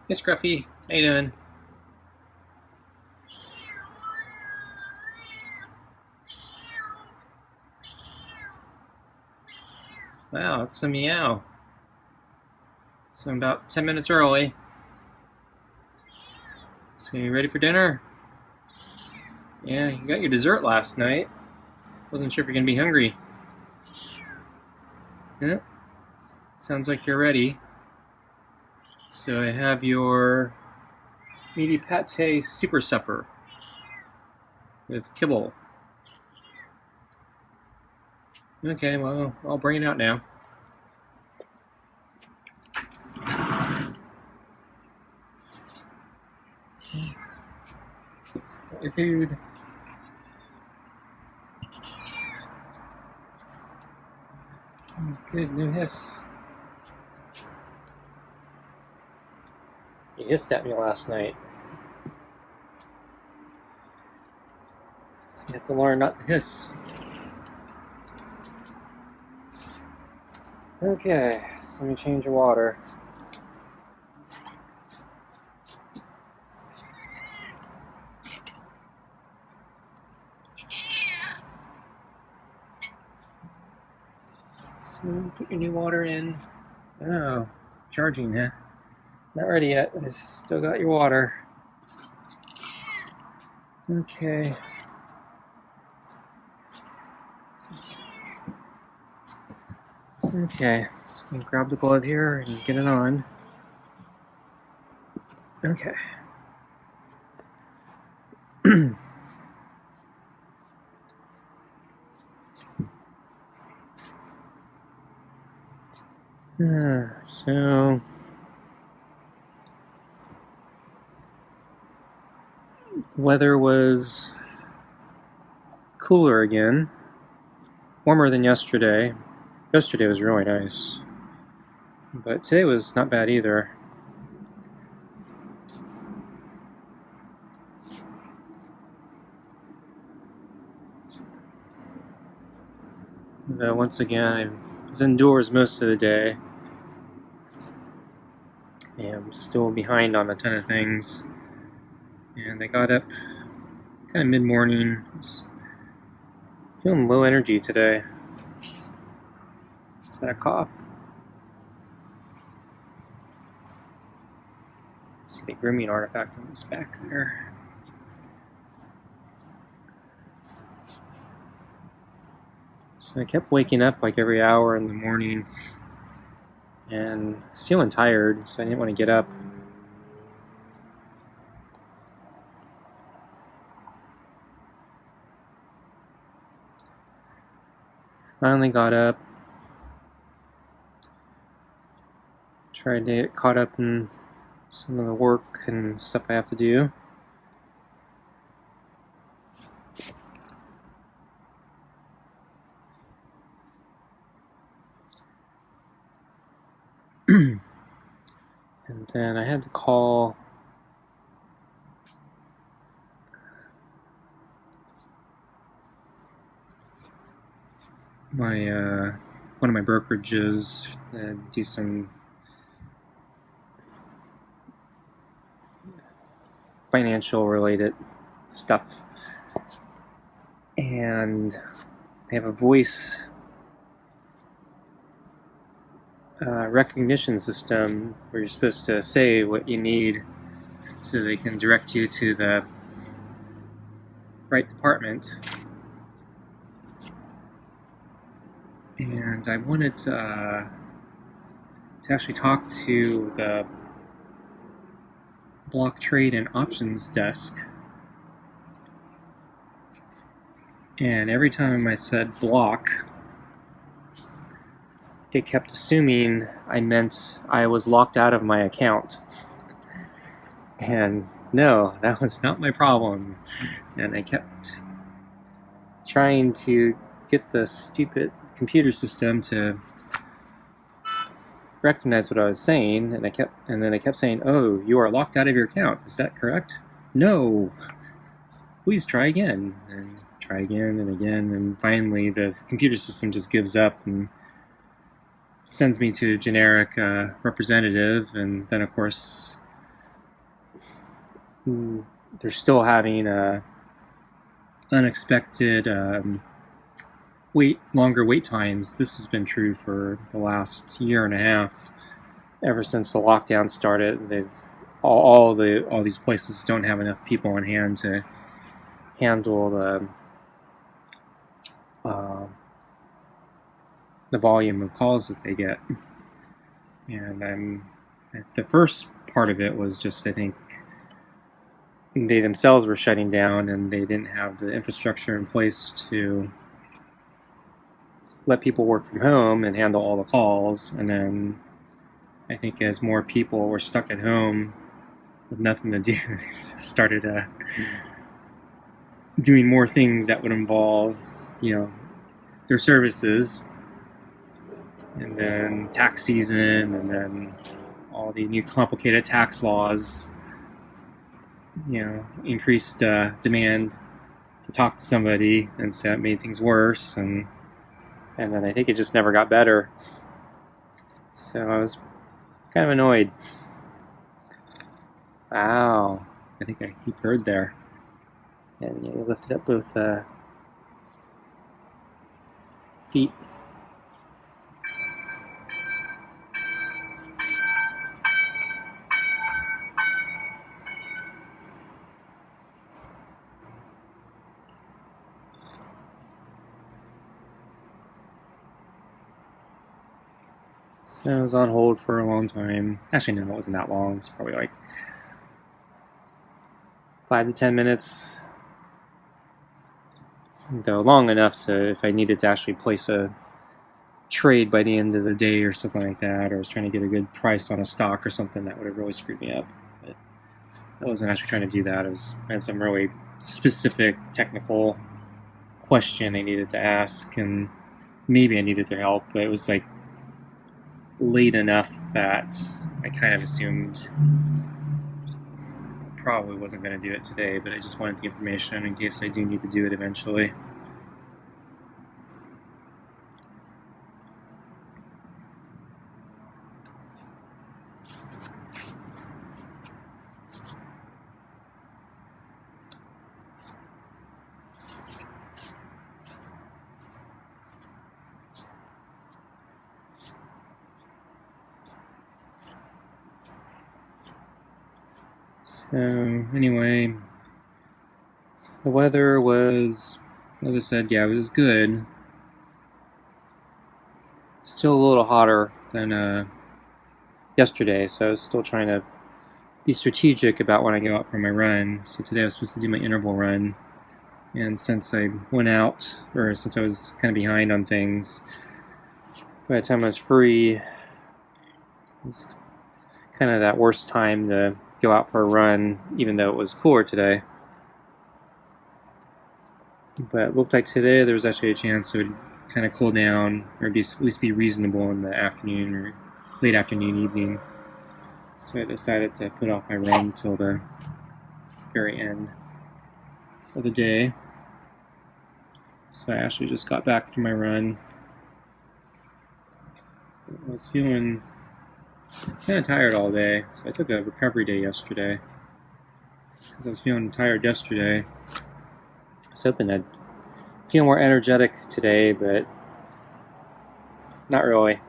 Hey Scruffy, how you doing? Wow, it's a meow. So I'm about 10 minutes early. So you ready for dinner? Yeah, you got your dessert last night. Wasn't sure if you're gonna be hungry. Yeah, sounds like you're ready. So I have your meaty pate super supper with kibble. Okay, well, I'll bring it out now. Got your food. Good, no hiss. You hissed at me last night. So you have to learn not to hiss. Okay, so let me change your water. So put your new water in. Oh, charging, huh? Not ready yet. I still got your water. Okay. Okay, so we grab the glove here and get it on. Okay. So weather was cooler again, warmer than yesterday. Yesterday was really nice, but today was not bad either. Though once again, I was indoors most of the day. And I'm still behind on a ton of things. And I got up kind of mid-morning. Feeling low energy today. Is that a cough? See the grooming artifact on his back there. So I kept waking up like every hour in the morning. And I was feeling tired, so I didn't want to get up. Finally got up. Tried to get caught up in some of the work and stuff I have to do. And then I had to call my one of my brokerages, do some financial related stuff, and they have a voice recognition system where you're supposed to say what you need so they can direct you to the right department. And I wanted to actually talk to the block trade and options desk. And every time I said block, it kept assuming I meant I was locked out of my account. And no, that was not my problem. And I kept trying to get the stupid computer system to recognize what I was saying, and then I kept saying, "Oh, you are locked out of your account. Is that correct?" "No. Please try again." And try again and again, and finally the computer system just gives up and sends me to a generic representative, and then of course they're still having unexpected longer wait times. This has been true for the last year and a half. Ever since the lockdown started, all these places don't have enough people on hand to handle the volume of calls that they get. And the first part of it was just, I think, they themselves were shutting down and they didn't have the infrastructure in place to let people work from home and handle all the calls. And then I think as more people were stuck at home with nothing to do, they started doing more things that would involve, their services, and then tax season, and then all the new complicated tax laws, increased demand to talk to somebody, and so it made things worse, and then I think it just never got better. So I was kind of annoyed. Wow, I think he purred there, and he lifted up both feet. So I was on hold for a long time. Actually, no, it wasn't that long. It's probably like 5 to 10 minutes. Though long enough to, if I needed to actually place a trade by the end of the day or something like that, or I was trying to get a good price on a stock or something, that would have really screwed me up. But I wasn't actually trying to do that. I had some really specific technical question I needed to ask, and maybe I needed their help, but it was like late enough that I kind of assumed probably wasn't going to do it today, but I just wanted the information in case I do need to do it eventually. So anyway, the weather was, as I said, it was good. Still a little hotter than yesterday, so I was still trying to be strategic about when I go out for my run. So today I was supposed to do my interval run, and since I went out, or since I was kind of behind on things, by the time I was free, it was kind of that worst time to go out for a run, even though it was cooler today. But it looked like today there was actually a chance it would kind of cool down, or at least be reasonable in the afternoon or late afternoon, evening. So I decided to put off my run till the very end of the day. So I actually just got back from my run. I was feeling kind of tired all day, so I took a recovery day yesterday. Because I was feeling tired yesterday, I was hoping I'd feel more energetic today, but not really.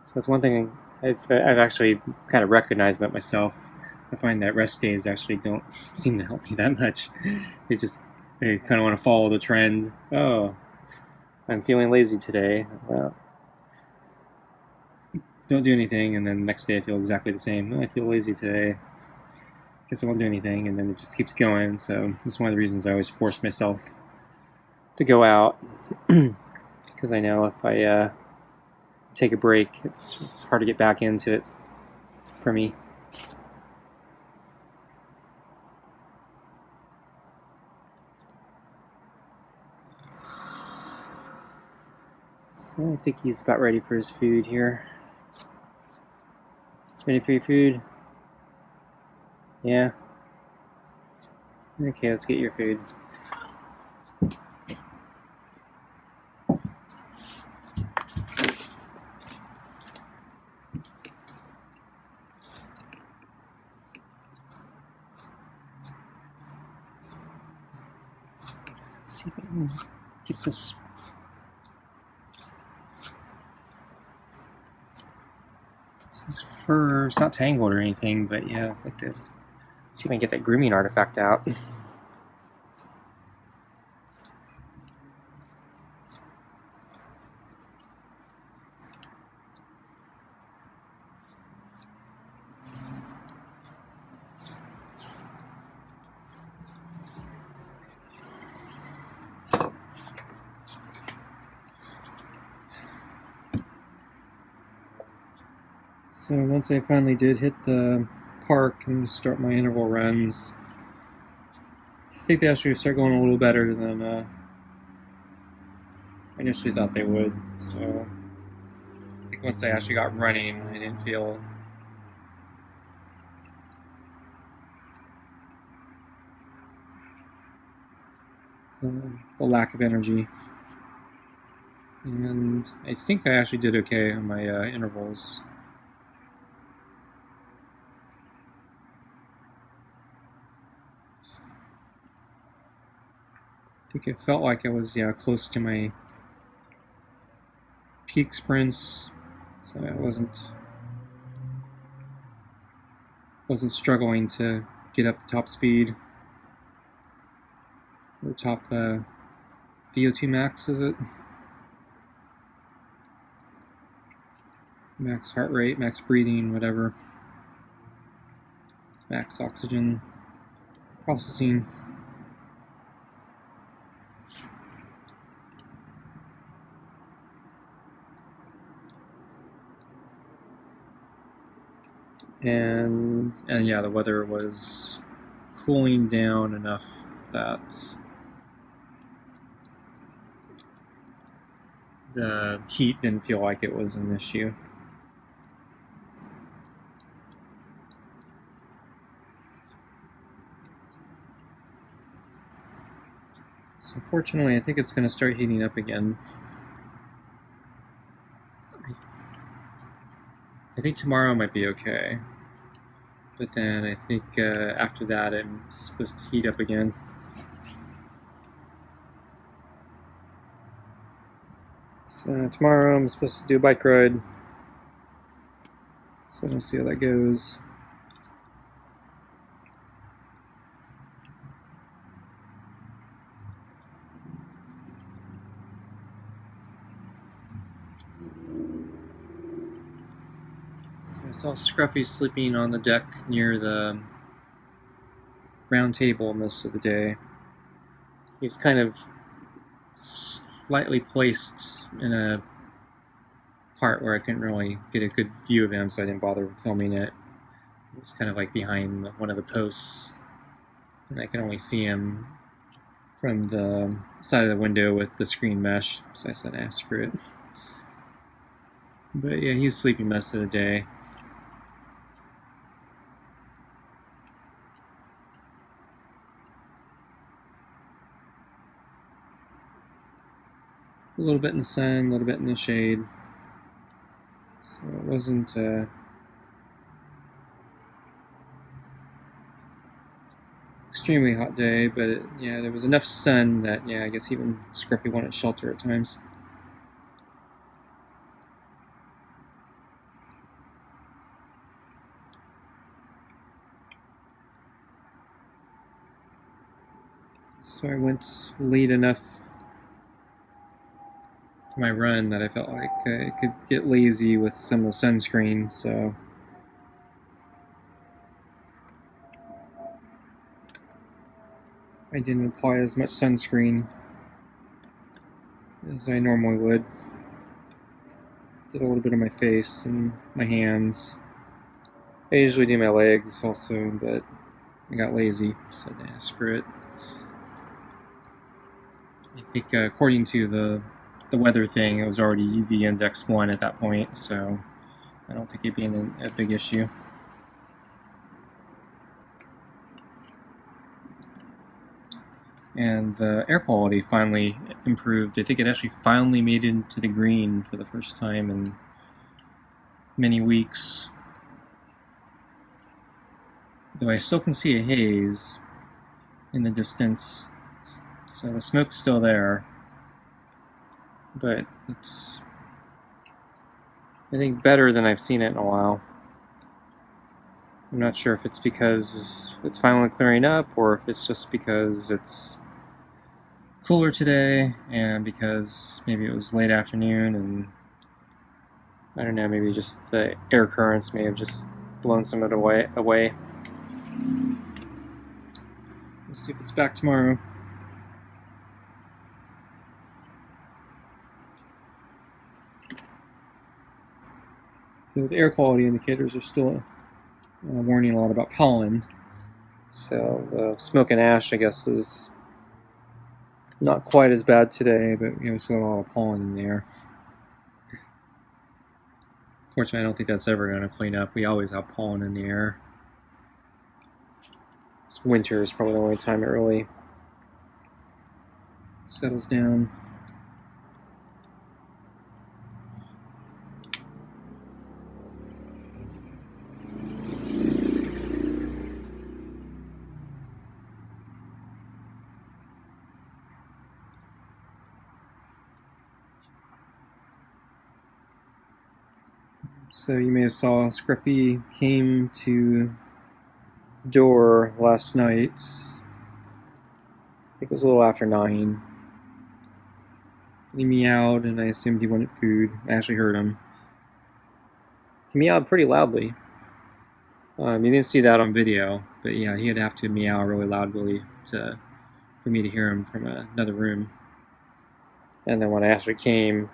So that's one thing I've actually kind of recognized about myself. I find that rest days actually don't seem to help me that much. They kind of want to follow the trend. Oh, I'm feeling lazy today. Well, don't do anything, and then the next day I feel exactly the same. I feel lazy today. Guess I won't do anything, and then it just keeps going. So this is one of the reasons I always force myself to go out, because I know if I take a break, it's hard to get back into it for me. So I think he's about ready for his food here. Ready for your food? Yeah? Okay, let's get your food. Get this. This fur, it's not tangled or anything, but yeah, it's like to see if I can get that grooming artifact out. So once I finally did hit the park and start my interval runs, I think they actually start going a little better than I initially thought they would. So I think once I actually got running, I didn't feel the lack of energy. And I think I actually did okay on my intervals. I think it felt like I was close to my peak sprints, so I wasn't struggling to get up to top speed or top VO2 max, is it? Max heart rate, max breathing, whatever. Max oxygen processing. And yeah, the weather was cooling down enough that the heat didn't feel like it was an issue. So fortunately, I think it's going to start heating up again. I think tomorrow might be okay, but then I think after that I'm supposed to heat up again. So tomorrow I'm supposed to do a bike ride, so we'll see how that goes. So I saw Scruffy sleeping on the deck near the round table most of the day. He's kind of slightly placed in a part where I couldn't really get a good view of him, so I didn't bother filming it. It was kind of like behind one of the posts, and I can only see him from the side of the window with the screen mesh, so I said, screw it. But yeah, he was sleeping most of the day. A little bit in the sun, a little bit in the shade. So it wasn't extremely hot day, but there was enough sun that I guess even Scruffy wanted shelter at times. So I went late enough for my run that I felt like I could get lazy with some of the sunscreen, so I didn't apply as much sunscreen as I normally would. Did a little bit on my face and my hands. I usually do my legs also, but I got lazy, so screw it. I think according to the weather thing, it was already UV index 1 at that point, so I don't think it'd be a big issue. And the air quality finally improved. I think it actually finally made it into the green for the first time in many weeks. Though I still can see a haze in the distance, So the smoke's still there, but it's, I think, better than I've seen it in a while. I'm not sure if it's because it's finally clearing up or if it's just because it's cooler today and because maybe it was late afternoon and I don't know, maybe just the air currents may have just blown some of it away. Let's see if it's back tomorrow. So the air quality indicators are still warning a lot about pollen. So the smoke and ash, I guess, is not quite as bad today, but we still got a lot of pollen in the air. Fortunately, I don't think that's ever going to clean up. We always have pollen in the air. This winter is probably the only time it really settles down. So you may have saw Scruffy came to the door last night. I think it was a little after 9. He meowed, and I assumed he wanted food. I actually heard him. He meowed pretty loudly. You didn't see that on video, but yeah, he'd have to meow really loudly for me to hear him from another room. And then when I actually came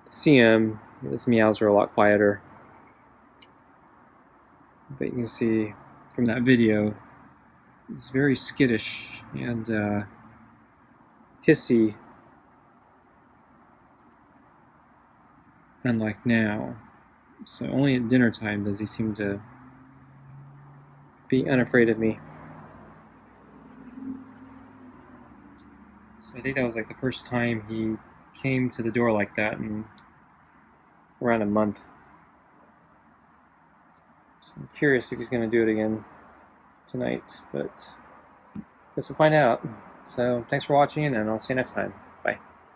to see him, his meows were a lot quieter. But you can see from that video, he's very skittish and hissy, unlike now. So only at dinner time does he seem to be unafraid of me. So I think that was like the first time he came to the door like that in around a month. So I'm curious if he's going to do it again tonight, but I guess we'll find out. So thanks for watching, and I'll see you next time.